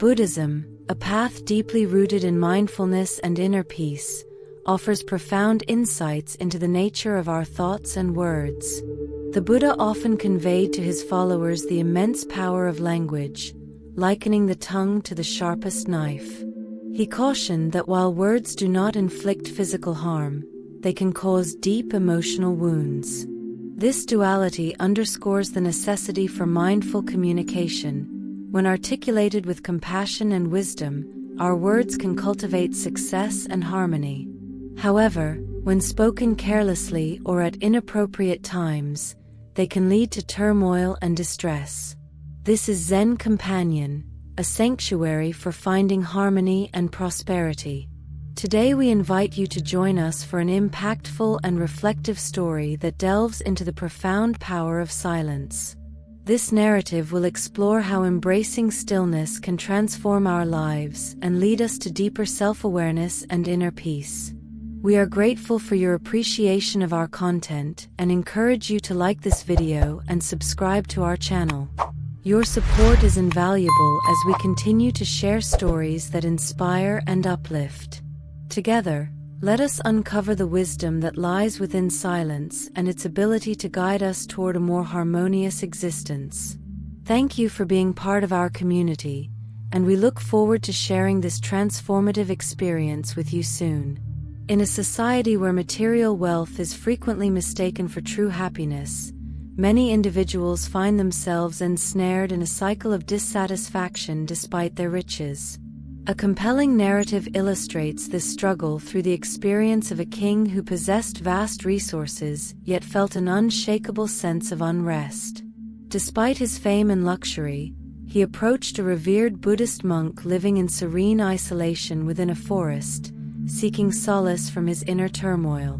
Buddhism, a path deeply rooted in mindfulness and inner peace, offers profound insights into the nature of our thoughts and words. The Buddha often conveyed to his followers the immense power of language, likening the tongue to the sharpest knife. He cautioned that while words do not inflict physical harm, they can cause deep emotional wounds. This duality underscores the necessity for mindful communication. When articulated with compassion and wisdom, our words can cultivate success and harmony. However, when spoken carelessly or at inappropriate times, they can lead to turmoil and distress. This is Zen Companion, a sanctuary for finding harmony and prosperity. Today we invite you to join us for an impactful and reflective story that delves into the profound power of silence. This narrative will explore how embracing stillness can transform our lives and lead us to deeper self-awareness and inner peace. We are grateful for your appreciation of our content and encourage you to like this video and subscribe to our channel. Your support is invaluable as we continue to share stories that inspire and uplift. Together, let us uncover the wisdom that lies within silence and its ability to guide us toward a more harmonious existence. Thank you for being part of our community, and we look forward to sharing this transformative experience with you soon. In a society where material wealth is frequently mistaken for true happiness, many individuals find themselves ensnared in a cycle of dissatisfaction despite their riches. A compelling narrative illustrates this struggle through the experience of a king who possessed vast resources yet felt an unshakable sense of unrest. Despite his fame and luxury, he approached a revered Buddhist monk living in serene isolation within a forest, seeking solace from his inner turmoil.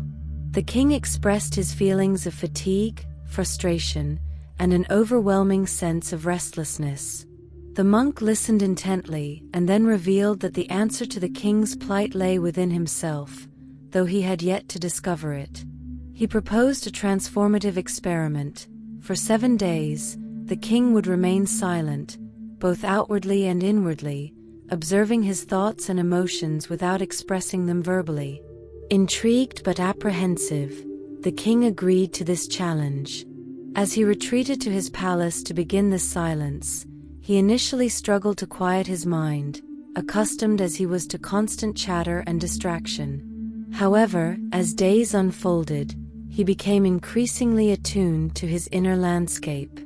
The king expressed his feelings of fatigue, frustration, and an overwhelming sense of restlessness. The monk listened intently and then revealed that the answer to the king's plight lay within himself, though he had yet to discover it. He proposed a transformative experiment. For 7 days, the king would remain silent, both outwardly and inwardly, observing his thoughts and emotions without expressing them verbally. Intrigued but apprehensive, the king agreed to this challenge. As he retreated to his palace to begin this silence, he initially struggled to quiet his mind, accustomed as he was to constant chatter and distraction. However, as days unfolded, he became increasingly attuned to his inner landscape.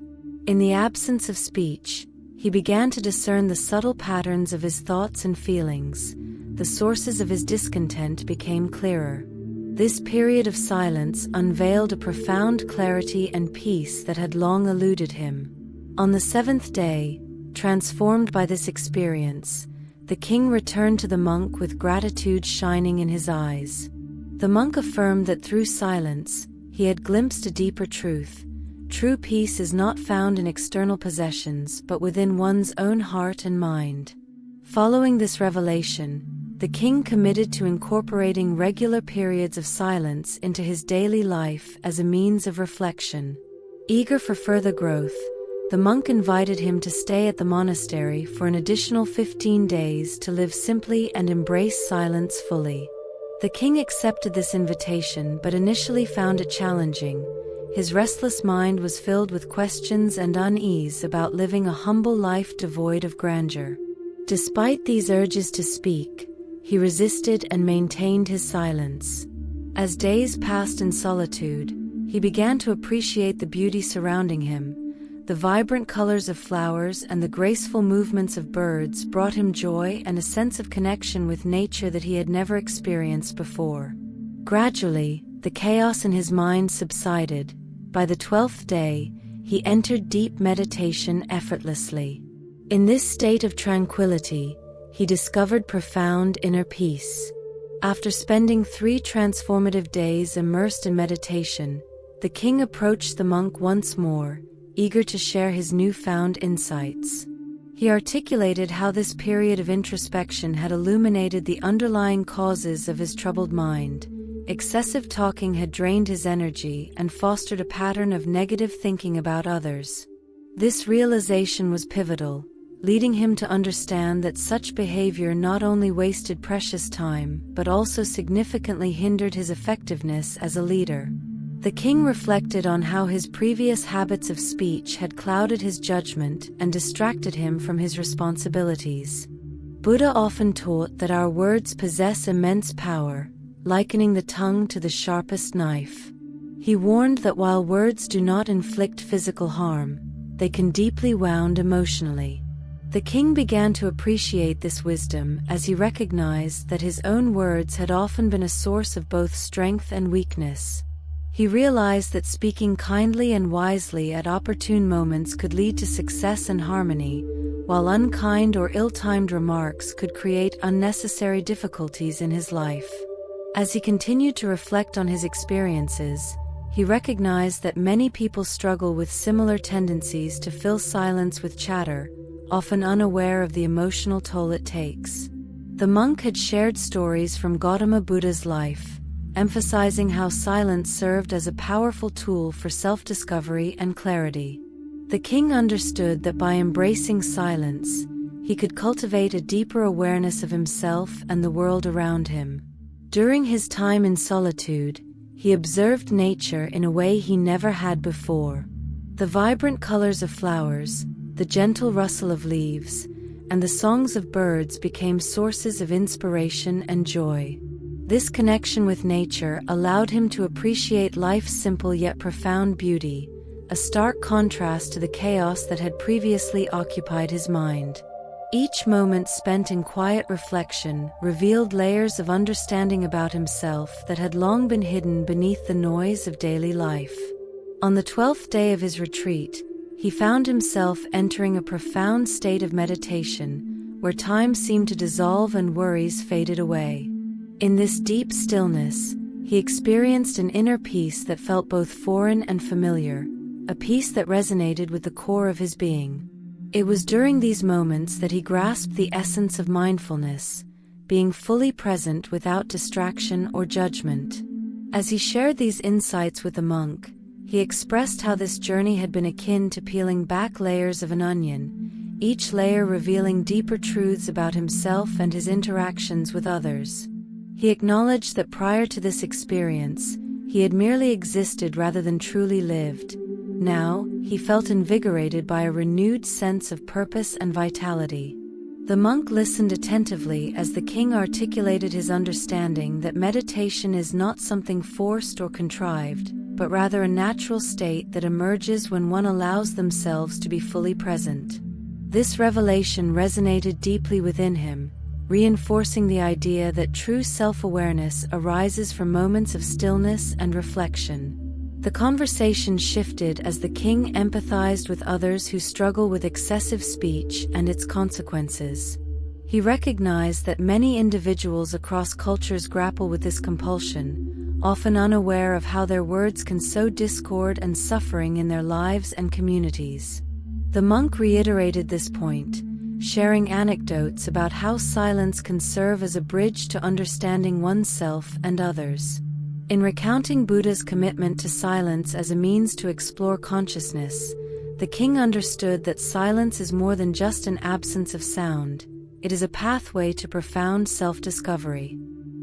In the absence of speech, he began to discern the subtle patterns of his thoughts and feelings. The sources of his discontent became clearer. This period of silence unveiled a profound clarity and peace that had long eluded him. On the 7th day, transformed by this experience, the king returned to the monk with gratitude shining in his eyes. The monk affirmed that through silence, he had glimpsed a deeper truth. True peace is not found in external possessions but within one's own heart and mind. Following this revelation, the king committed to incorporating regular periods of silence into his daily life as a means of reflection. Eager for further growth, the monk invited him to stay at the monastery for an additional 15 days to live simply and embrace silence fully. The king accepted this invitation but initially found it challenging. His restless mind was filled with questions and unease about living a humble life devoid of grandeur. Despite these urges to speak, he resisted and maintained his silence. As days passed in solitude, he began to appreciate the beauty surrounding him. The vibrant colors of flowers and the graceful movements of birds brought him joy and a sense of connection with nature that he had never experienced before. Gradually, the chaos in his mind subsided. By the 12th day, he entered deep meditation effortlessly. In this state of tranquility, he discovered profound inner peace. After spending 3 transformative days immersed in meditation, the king approached the monk once more, eager to share his newfound insights. He articulated how this period of introspection had illuminated the underlying causes of his troubled mind. Excessive talking had drained his energy and fostered a pattern of negative thinking about others. This realization was pivotal. leading him to understand that such behavior not only wasted precious time, but also significantly hindered his effectiveness as a leader. The king reflected on how his previous habits of speech had clouded his judgment and distracted him from his responsibilities. Buddha often taught that our words possess immense power, likening the tongue to the sharpest knife. He warned that while words do not inflict physical harm, they can deeply wound emotionally. The king began to appreciate this wisdom as he recognized that his own words had often been a source of both strength and weakness. He realized that speaking kindly and wisely at opportune moments could lead to success and harmony, while unkind or ill-timed remarks could create unnecessary difficulties in his life. As he continued to reflect on his experiences, he recognized that many people struggle with similar tendencies to fill silence with chatter, often unaware of the emotional toll it takes. The monk had shared stories from Gautama Buddha's life, emphasizing how silence served as a powerful tool for self-discovery and clarity. The king understood that by embracing silence, he could cultivate a deeper awareness of himself and the world around him. During his time in solitude, he observed nature in a way he never had before. The vibrant colors of flowers, the gentle rustle of leaves, and the songs of birds became sources of inspiration and joy. This connection with nature allowed him to appreciate life's simple yet profound beauty, a stark contrast to the chaos that had previously occupied his mind. Each moment spent in quiet reflection revealed layers of understanding about himself that had long been hidden beneath the noise of daily life. On the 12th day of his retreat, he found himself entering a profound state of meditation, where time seemed to dissolve and worries faded away. In this deep stillness, he experienced an inner peace that felt both foreign and familiar, a peace that resonated with the core of his being. It was during these moments that he grasped the essence of mindfulness, being fully present without distraction or judgment. As he shared these insights with the monk, he expressed how this journey had been akin to peeling back layers of an onion, each layer revealing deeper truths about himself and his interactions with others. He acknowledged that prior to this experience, he had merely existed rather than truly lived. Now, he felt invigorated by a renewed sense of purpose and vitality. The monk listened attentively as the king articulated his understanding that meditation is not something forced or contrived, but rather a natural state that emerges when one allows themselves to be fully present. This revelation resonated deeply within him, reinforcing the idea that true self-awareness arises from moments of stillness and reflection. The conversation shifted as the king empathized with others who struggle with excessive speech and its consequences. He recognized that many individuals across cultures grapple with this compulsion, often unaware of how their words can sow discord and suffering in their lives and communities. The monk reiterated this point, sharing anecdotes about how silence can serve as a bridge to understanding oneself and others. In recounting Buddha's commitment to silence as a means to explore consciousness, the king understood that silence is more than just an absence of sound. It is a pathway to profound self-discovery.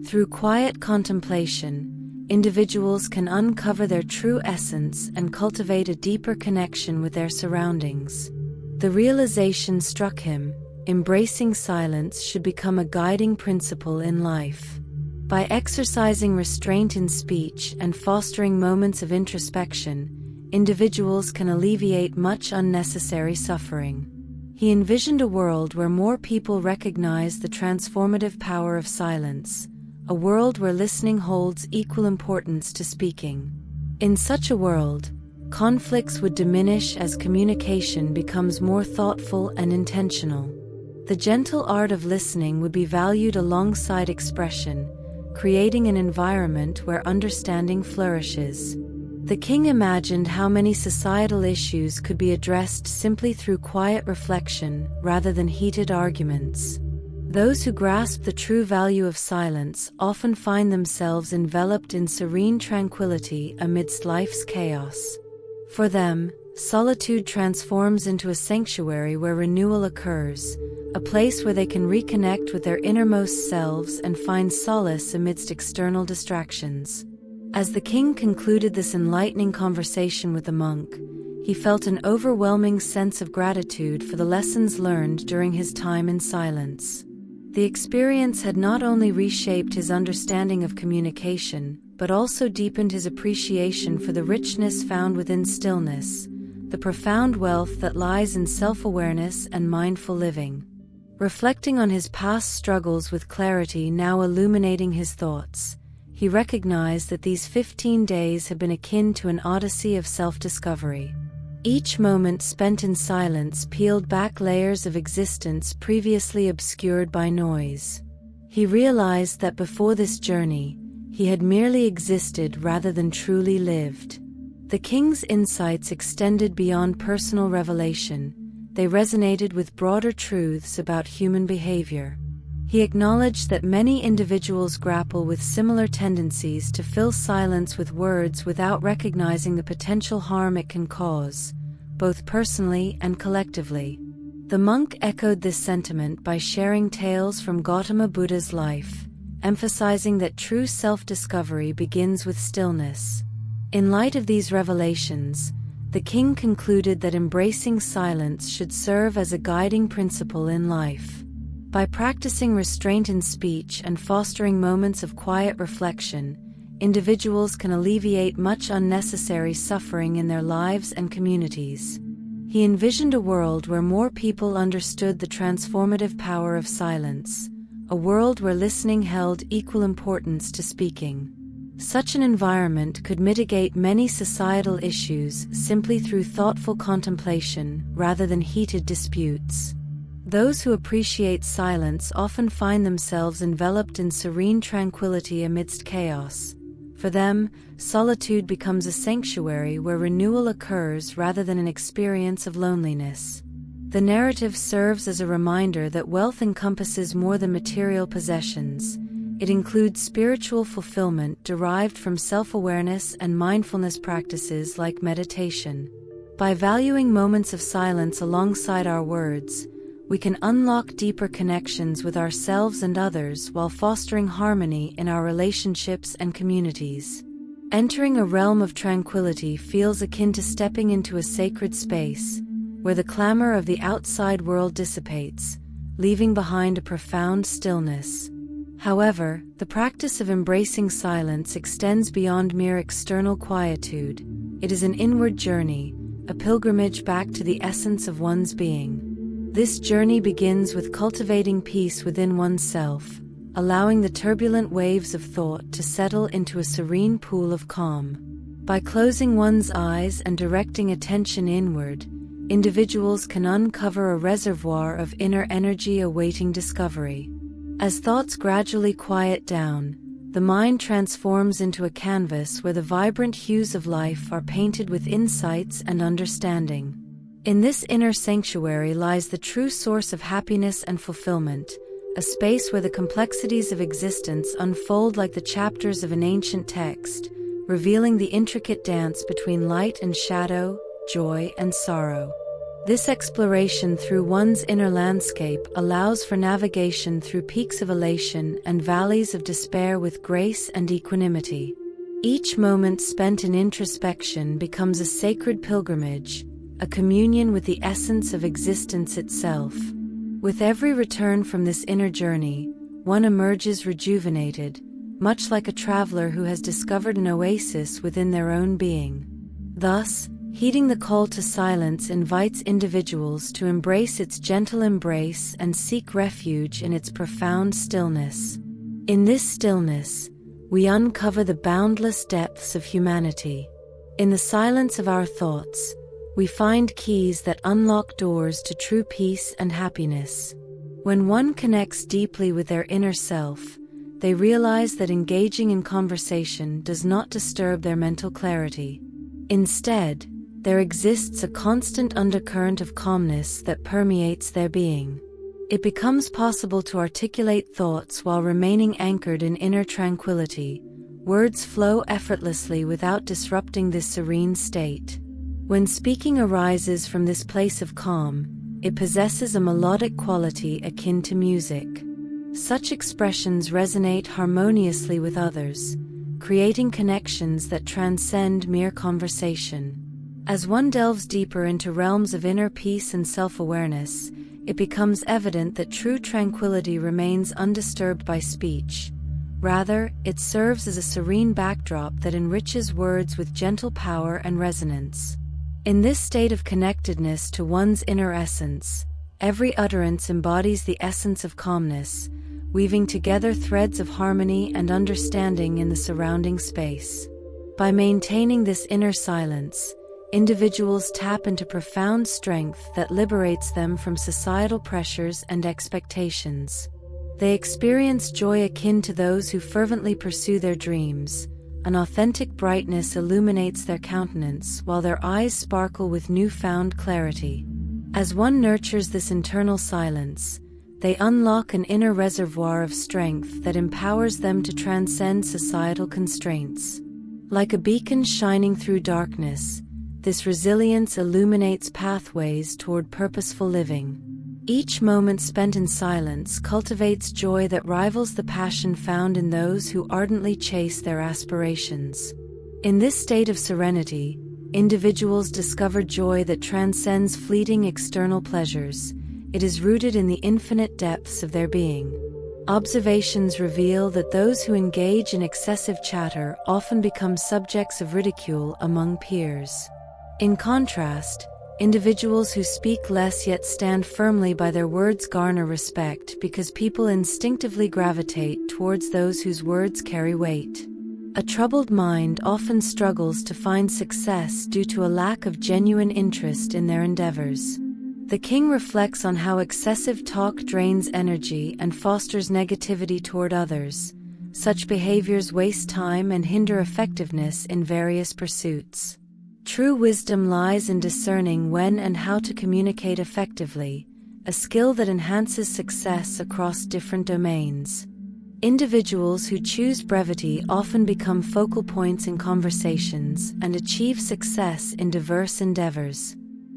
Through quiet contemplation, individuals can uncover their true essence and cultivate a deeper connection with their surroundings. The realization struck him: embracing silence should become a guiding principle in life. By exercising restraint in speech and fostering moments of introspection, individuals can alleviate much unnecessary suffering. He envisioned a world where more people recognize the transformative power of silence, a world where listening holds equal importance to speaking. In such a world, conflicts would diminish as communication becomes more thoughtful and intentional. The gentle art of listening would be valued alongside expression, creating an environment where understanding flourishes. The king imagined how many societal issues could be addressed simply through quiet reflection rather than heated arguments. Those who grasp the true value of silence often find themselves enveloped in serene tranquility amidst life's chaos. For them, solitude transforms into a sanctuary where renewal occurs, a place where they can reconnect with their innermost selves and find solace amidst external distractions. As the king concluded this enlightening conversation with the monk, he felt an overwhelming sense of gratitude for the lessons learned during his time in silence. The experience had not only reshaped his understanding of communication, but also deepened his appreciation for the richness found within stillness, the profound wealth that lies in self-awareness and mindful living. Reflecting on his past struggles with clarity now illuminating his thoughts, he recognized that these 15 days had been akin to an odyssey of self-discovery. Each moment spent in silence peeled back layers of existence previously obscured by noise. He realized that before this journey, he had merely existed rather than truly lived. The king's insights extended beyond personal revelation. They resonated with broader truths about human behavior. He acknowledged that many individuals grapple with similar tendencies to fill silence with words without recognizing the potential harm it can cause, both personally and collectively. The monk echoed this sentiment by sharing tales from Gautama Buddha's life, emphasizing that true self-discovery begins with stillness. In light of these revelations, the king concluded that embracing silence should serve as a guiding principle in life. By practicing restraint in speech and fostering moments of quiet reflection, individuals can alleviate much unnecessary suffering in their lives and communities. He envisioned a world where more people understood the transformative power of silence, a world where listening held equal importance to speaking. Such an environment could mitigate many societal issues simply through thoughtful contemplation rather than heated disputes. Those who appreciate silence often find themselves enveloped in serene tranquility amidst chaos. For them, solitude becomes a sanctuary where renewal occurs rather than an experience of loneliness. The narrative serves as a reminder that wealth encompasses more than material possessions. It includes spiritual fulfillment derived from self-awareness and mindfulness practices like meditation. By valuing moments of silence alongside our words, we can unlock deeper connections with ourselves and others while fostering harmony in our relationships and communities. Entering a realm of tranquility feels akin to stepping into a sacred space, where the clamor of the outside world dissipates, leaving behind a profound stillness. However, the practice of embracing silence extends beyond mere external quietude. It is an inward journey, a pilgrimage back to the essence of one's being. This journey begins with cultivating peace within oneself, allowing the turbulent waves of thought to settle into a serene pool of calm. By closing one's eyes and directing attention inward, individuals can uncover a reservoir of inner energy awaiting discovery. As thoughts gradually quiet down, the mind transforms into a canvas where the vibrant hues of life are painted with insights and understanding. In this inner sanctuary lies the true source of happiness and fulfillment, a space where the complexities of existence unfold like the chapters of an ancient text, revealing the intricate dance between light and shadow, joy and sorrow. This exploration through one's inner landscape allows for navigation through peaks of elation and valleys of despair with grace and equanimity. Each moment spent in introspection becomes a sacred pilgrimage, a communion with the essence of existence itself. With every return from this inner journey, one emerges rejuvenated, much like a traveler who has discovered an oasis within their own being. Thus, heeding the call to silence invites individuals to embrace its gentle embrace and seek refuge in its profound stillness. In this stillness, we uncover the boundless depths of humanity. In the silence of our thoughts, we find keys that unlock doors to true peace and happiness. When one connects deeply with their inner self, they realize that engaging in conversation does not disturb their mental clarity. Instead, there exists a constant undercurrent of calmness that permeates their being. It becomes possible to articulate thoughts while remaining anchored in inner tranquility. Words flow effortlessly without disrupting this serene state. When speaking arises from this place of calm, it possesses a melodic quality akin to music. Such expressions resonate harmoniously with others, creating connections that transcend mere conversation. As one delves deeper into realms of inner peace and self-awareness, it becomes evident that true tranquility remains undisturbed by speech. Rather, it serves as a serene backdrop that enriches words with gentle power and resonance. In this state of connectedness to one's inner essence, every utterance embodies the essence of calmness, weaving together threads of harmony and understanding in the surrounding space. By maintaining this inner silence, individuals tap into profound strength that liberates them from societal pressures and expectations. They experience joy akin to those who fervently pursue their dreams. An authentic brightness illuminates their countenance while their eyes sparkle with newfound clarity. As one nurtures this internal silence, they unlock an inner reservoir of strength that empowers them to transcend societal constraints. Like a beacon shining through darkness, this resilience illuminates pathways toward purposeful living. Each moment spent in silence cultivates joy that rivals the passion found in those who ardently chase their aspirations. In this state of serenity, individuals discover joy that transcends fleeting external pleasures. It is rooted in the infinite depths of their being. Observations reveal that those who engage in excessive chatter often become subjects of ridicule among peers. In contrast, individuals who speak less yet stand firmly by their words garner respect because people instinctively gravitate towards those whose words carry weight. A troubled mind often struggles to find success due to a lack of genuine interest in their endeavors. The king reflects on how excessive talk drains energy and fosters negativity toward others. Such behaviors waste time and hinder effectiveness in various pursuits. True wisdom lies in discerning when and how to communicate effectively, a skill that enhances success across different domains. Individuals who choose brevity often become focal points in conversations and achieve success in diverse endeavors.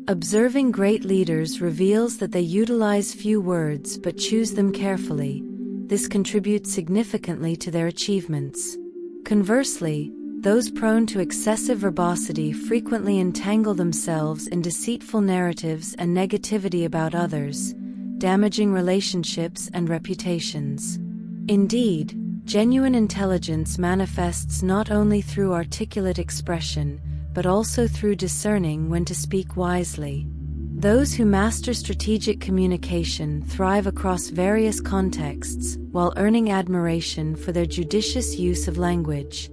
Observing great leaders reveals that they utilize few words but choose them carefully. This contributes significantly to their achievements. Conversely, those prone to excessive verbosity frequently entangle themselves in deceitful narratives and negativity about others, damaging relationships and reputations. Indeed, genuine intelligence manifests not only through articulate expression, but also through discerning when to speak wisely. Those who master strategic communication thrive across various contexts, while earning admiration for their judicious use of language.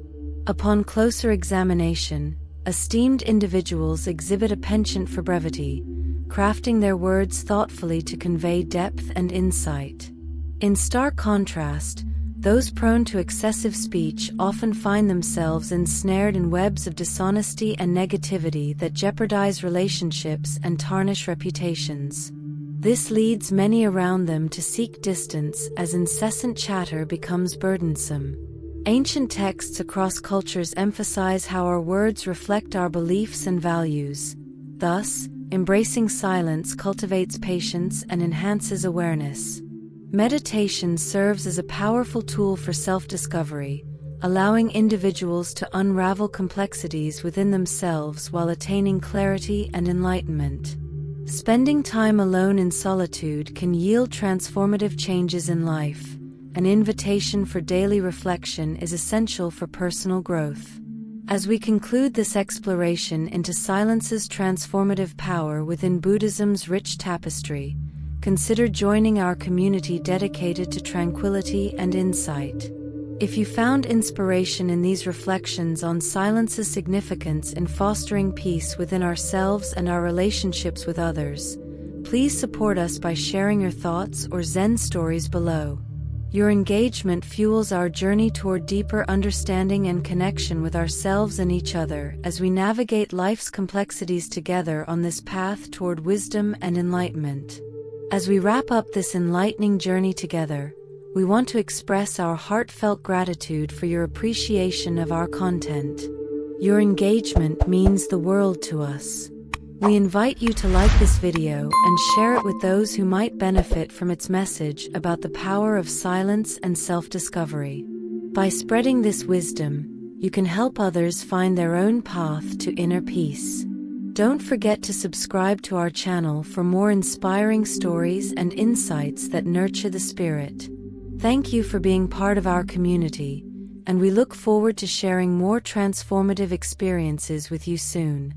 Upon closer examination, esteemed individuals exhibit a penchant for brevity, crafting their words thoughtfully to convey depth and insight. In stark contrast, those prone to excessive speech often find themselves ensnared in webs of dishonesty and negativity that jeopardize relationships and tarnish reputations. This leads many around them to seek distance as incessant chatter becomes burdensome. Ancient texts across cultures emphasize how our words reflect our beliefs and values. Thus, embracing silence cultivates patience and enhances awareness. Meditation serves as a powerful tool for self-discovery, allowing individuals to unravel complexities within themselves while attaining clarity and enlightenment. Spending time alone in solitude can yield transformative changes in life. An invitation for daily reflection is essential for personal growth. As we conclude this exploration into silence's transformative power within Buddhism's rich tapestry, consider joining our community dedicated to tranquility and insight. If you found inspiration in these reflections on silence's significance in fostering peace within ourselves and our relationships with others, please support us by sharing your thoughts or Zen stories below. Your engagement fuels our journey toward deeper understanding and connection with ourselves and each other as we navigate life's complexities together on this path toward wisdom and enlightenment. As we wrap up this enlightening journey together, we want to express our heartfelt gratitude for your appreciation of our content. Your engagement means the world to us. We invite you to like this video and share it with those who might benefit from its message about the power of silence and self-discovery. By spreading this wisdom, you can help others find their own path to inner peace. Don't forget to subscribe to our channel for more inspiring stories and insights that nurture the spirit. Thank you for being part of our community, and we look forward to sharing more transformative experiences with you soon.